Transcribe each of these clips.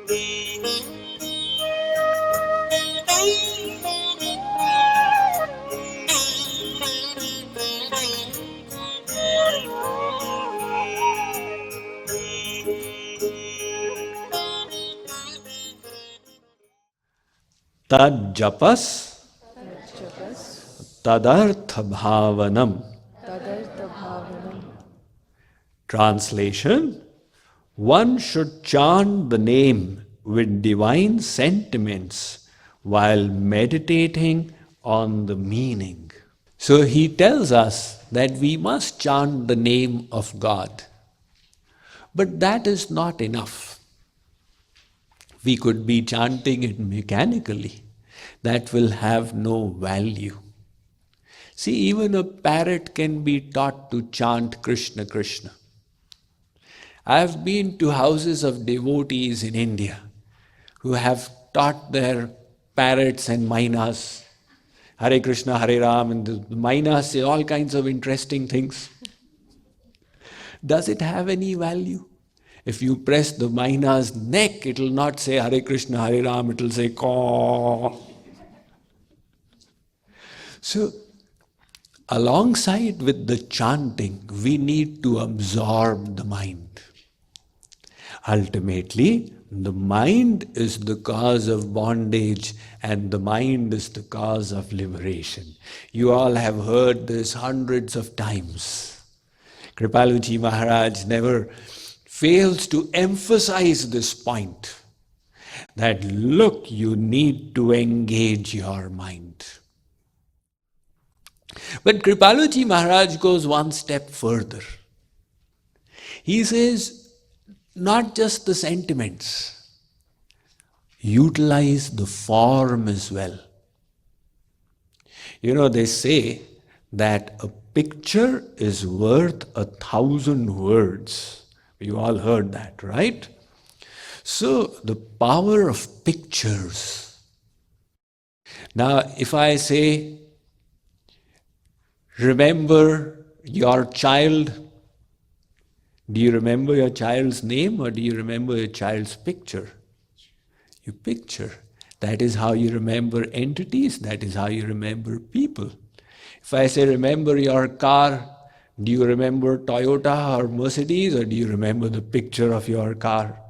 Tad japas tadartha bhavanam. Translation: one should chant the name with divine sentiments while meditating on the meaning. So he tells us that we must chant the name of God. But that is not enough. We could be chanting it mechanically. That will have no value. See, even a parrot can be taught to chant Krishna Krishna. I have been to houses of devotees in India who have taught their parrots and mynas Hare Krishna, Hare Ram, and the mynas say all kinds of interesting things. Does it have any value? If you press the myna's neck, it will not say Hare Krishna, Hare Ram, it will say Caw. So, alongside with the chanting, we need to absorb the mind. Ultimately, the mind is the cause of bondage and the mind is the cause of liberation. You all have heard this hundreds of times. Kripaluji Maharaj never fails to emphasize this point, that look, you need to engage your mind. But Kripaluji Maharaj goes one step further. He says, not just the sentiments, utilize the form as well. You know, they say that a picture is worth 1,000 words. You all heard that, right? So, the power of pictures. Now, if I say, remember your child, do you remember your child's name or do you remember your child's picture? You picture. That is how you remember entities, that is how you remember people. If I say remember your car, do you remember Toyota or Mercedes or do you remember the picture of your car?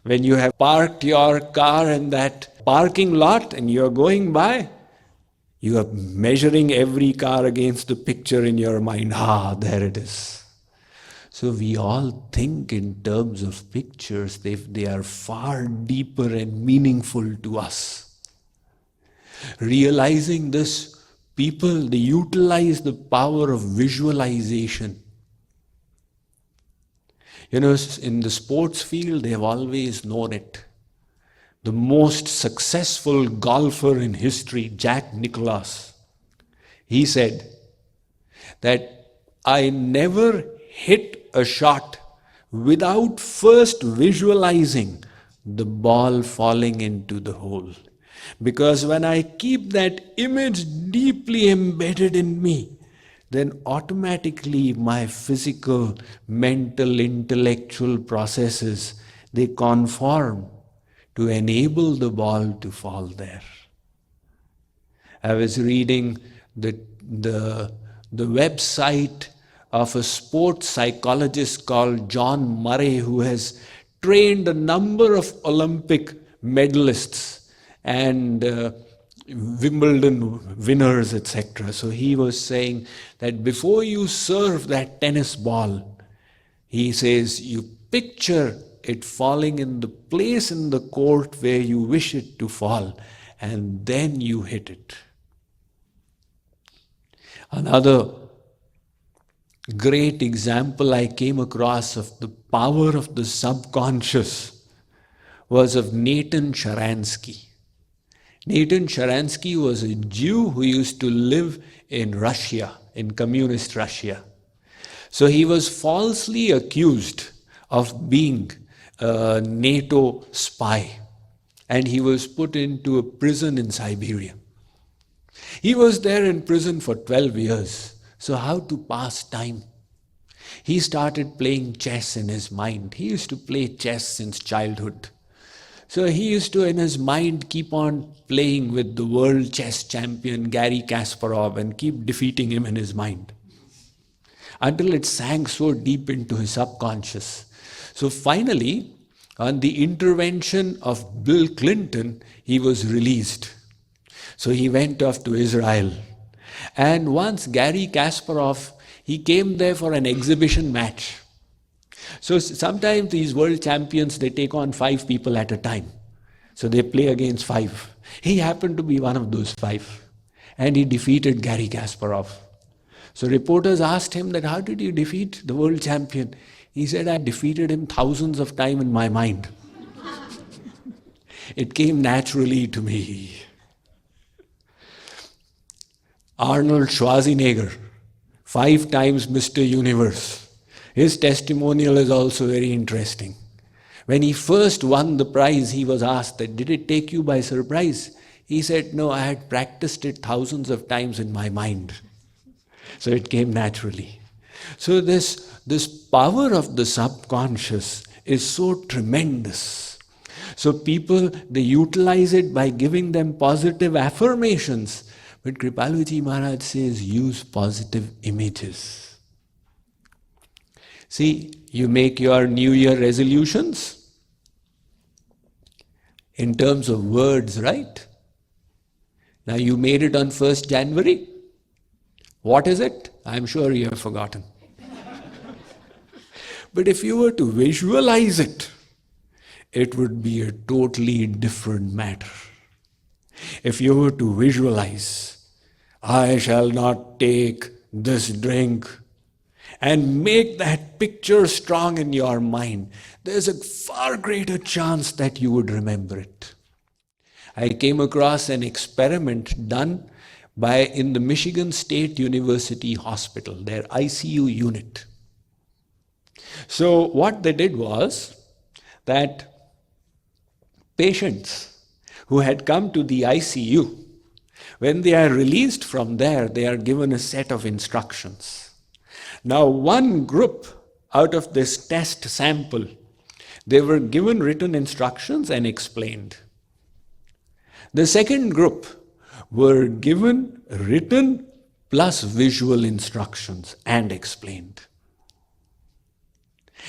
When you have parked your car in that parking lot and you're going by, you are measuring every car against the picture in your mind. Ah, there it is. So we all think in terms of pictures. They are far deeper and meaningful to us. Realizing this, people, they utilize the power of visualization. You know, in the sports field, they have always known it. The most successful golfer in history, Jack Nicklaus, he said that I never hit a shot without first visualizing the ball falling into the hole. Because when I keep that image deeply embedded in me, then automatically my physical, mental, intellectual processes, they conform to enable the ball to fall there. I was reading the website of a sports psychologist called John Murray, who has trained a number of Olympic medalists and Wimbledon winners, etc. So he was saying that before you serve that tennis ball, he says you picture it falling in the place in the court where you wish it to fall, and then you hit it. Another great example I came across of the power of the subconscious was of Nathan Sharansky. Nathan Sharansky was a Jew who used to live in Russia, in communist Russia. So he was falsely accused of being a NATO spy, and he was put into a prison in Siberia. He was there in prison for 12 years. So how to pass time? He started playing chess in his mind. He used to play chess since childhood. So he used to, in his mind, keep on playing with the world chess champion Garry Kasparov and keep defeating him in his mind until it sank so deep into his subconscious. So finally, on the intervention of Bill Clinton, he was released. So he went off to Israel. And once Garry Kasparov, he came there for an exhibition match. So sometimes these world champions, they take on 5 people at a time. So they play against 5. He happened to be one of those 5. And he defeated Garry Kasparov. So reporters asked him that, how did you defeat the world champion? He said, I defeated him thousands of times in my mind. It came naturally to me. Arnold Schwarzenegger, 5 times Mr. Universe. His testimonial is also very interesting. When he first won the prize, he was asked that, did it take you by surprise? He said, no, I had practiced it thousands of times in my mind. So it came naturally. So this power of the subconscious is so tremendous. So people, they utilize it by giving them positive affirmations. But Kripaluji Maharaj says, use positive images. See, you make your New Year resolutions in terms of words, right? Now you made it on 1st January. What is it? I'm sure you have forgotten. But if you were to visualize it, it would be a totally different matter. If you were to visualize, I shall not take this drink, and make that picture strong in your mind, there's a far greater chance that you would remember it. I came across an experiment done in the Michigan State University Hospital, their ICU unit. So what they did was that patients who had come to the ICU, when they are released from there, they are given a set of instructions. Now, one group out of this test sample, they were given written instructions and explained. The second group were given written plus visual instructions and explained.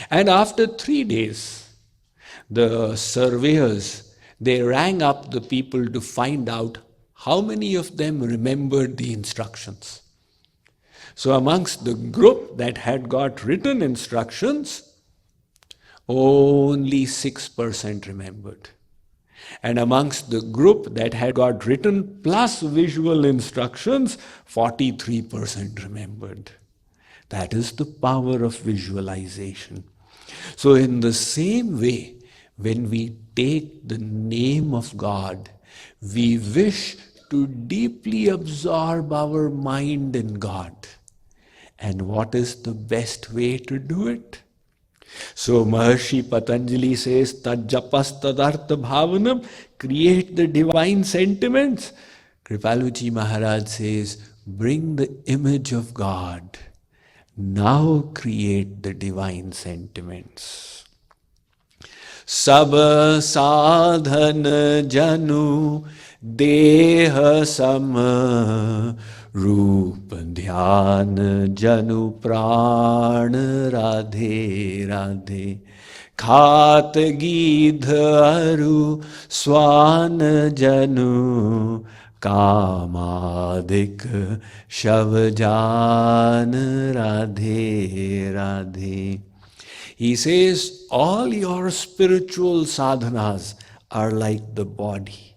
And after 3 days, the surveyors, they rang up the people to find out how many of them remembered the instructions. So amongst the group that had got written instructions, only 6% remembered. And amongst the group that had got written plus visual instructions, 43% remembered. That is the power of visualization. So in the same way, when we take the name of God, we wish to deeply absorb our mind in God. And what is the best way to do it? So Maharshi Patanjali says, Tajjapas tadartha bhavanam, create the divine sentiments. Kripaluji Maharaj says, bring the image of God. Now create the divine sentiments. Sab sadhan janu deha sam रूप ध्यान जनु प्राण राधे राधे खात गीध अरु स्वान जनु कामादिक शव जान Radhe Radhe. He says all your spiritual sadhanas are like the body,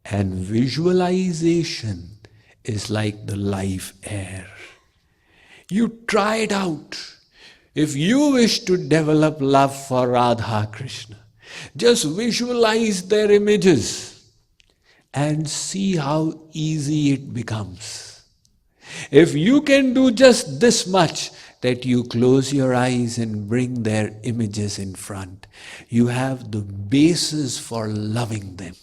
and visualization is like the life air. You try it out. If you wish to develop love for Radha Krishna, just visualize their images and see how easy it becomes. If you can do just this much, that you close your eyes and bring their images in front, you have the basis for loving them.